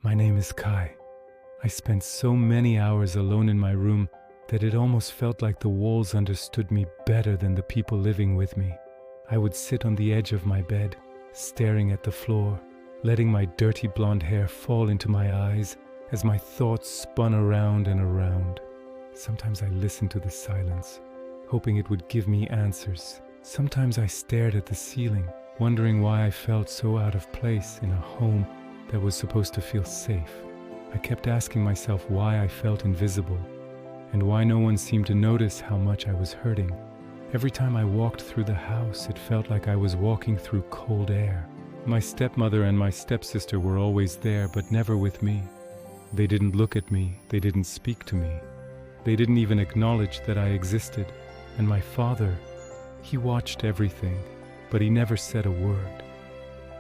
My name is Kai. I spent so many hours alone in my room that it almost felt like the walls understood me better than the people living with me. I would sit on the edge of my bed, staring at the floor, letting my dirty blonde hair fall into my eyes as my thoughts spun around and around. Sometimes I listened to the silence, hoping it would give me answers. Sometimes I stared at the ceiling, wondering why I felt so out of place in a home that was supposed to feel safe. I kept asking myself why I felt invisible, and why no one seemed to notice how much I was hurting. Every time I walked through the house, it felt like I was walking through cold air. My stepmother and my stepsister were always there, but never with me. They didn't look at me, they didn't speak to me. They didn't even acknowledge that I existed. And my father, he watched everything, but he never said a word.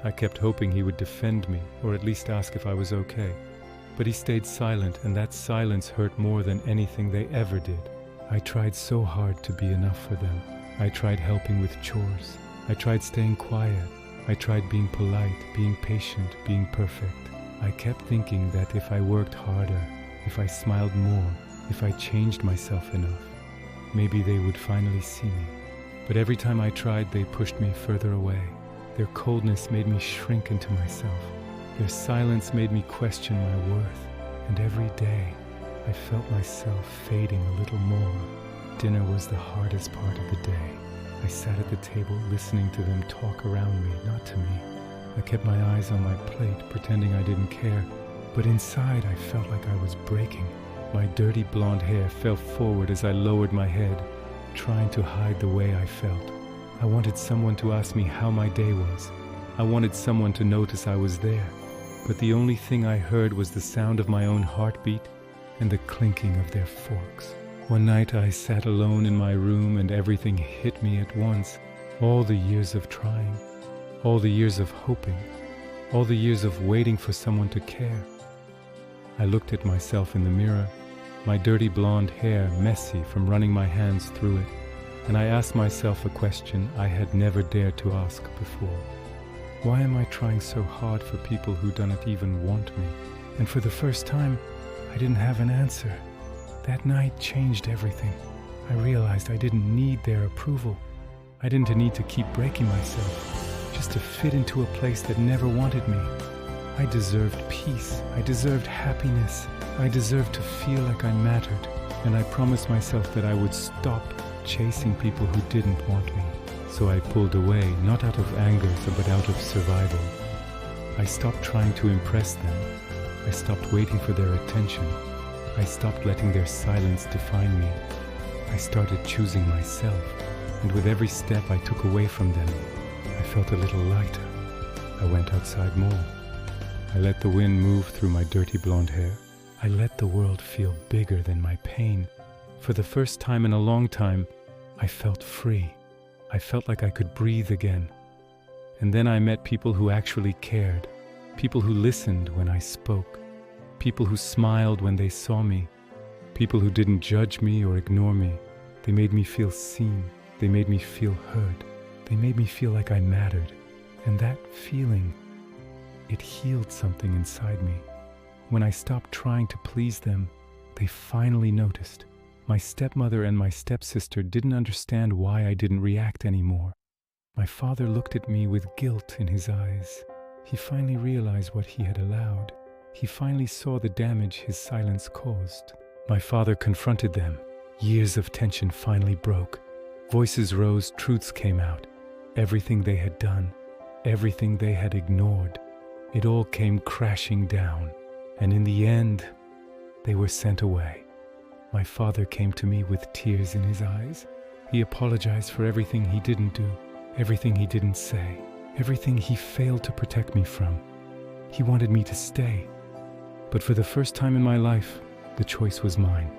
I kept hoping he would defend me, or at least ask if I was okay. But he stayed silent, and that silence hurt more than anything they ever did. I tried so hard to be enough for them. I tried helping with chores. I tried staying quiet. I tried being polite, being patient, being perfect. I kept thinking that if I worked harder, if I smiled more, if I changed myself enough, maybe they would finally see me. But every time I tried, they pushed me further away. Their coldness made me shrink into myself. Their silence made me question my worth. And every day, I felt myself fading a little more. Dinner was the hardest part of the day. I sat at the table listening to them talk around me, not to me. I kept my eyes on my plate, pretending I didn't care. But inside, I felt like I was breaking. My dirty blonde hair fell forward as I lowered my head, trying to hide the way I felt. I wanted someone to ask me how my day was. I wanted someone to notice I was there. But the only thing I heard was the sound of my own heartbeat and the clinking of their forks. One night I sat alone in my room and everything hit me at once. All the years of trying, all the years of hoping, all the years of waiting for someone to care. I looked at myself in the mirror, my dirty blonde hair messy from running my hands through it, and I asked myself a question I had never dared to ask before. Why am I trying so hard for people who don't even want me? And for the first time, I didn't have an answer. That night changed everything. I realized I didn't need their approval. I didn't need to keep breaking myself, just to fit into a place that never wanted me. I deserved peace. I deserved happiness. I deserved to feel like I mattered. And I promised myself that I would stop chasing people who didn't want me. So I pulled away, not out of anger, but out of survival. I stopped trying to impress them. I stopped waiting for their attention. I stopped letting their silence define me. I started choosing myself, and with every step I took away from them, I felt a little lighter. I went outside more. I let the wind move through my dirty blonde hair. I let the world feel bigger than my pain. For the first time in a long time, I felt free. I felt like I could breathe again. And then I met people who actually cared, people who listened when I spoke, people who smiled when they saw me, people who didn't judge me or ignore me. They made me feel seen. They made me feel heard. They made me feel like I mattered. And that feeling, it healed something inside me. When I stopped trying to please them, they finally noticed. My stepmother and my stepsister didn't understand why I didn't react anymore. My father looked at me with guilt in his eyes. He finally realized what he had allowed. He finally saw the damage his silence caused. My father confronted them. Years of tension finally broke. Voices rose, truths came out. Everything they had done, everything they had ignored, it all came crashing down. And in the end, they were sent away. My father came to me with tears in his eyes. He apologized for everything he didn't do, everything he didn't say, everything he failed to protect me from. He wanted me to stay. But for the first time in my life, the choice was mine.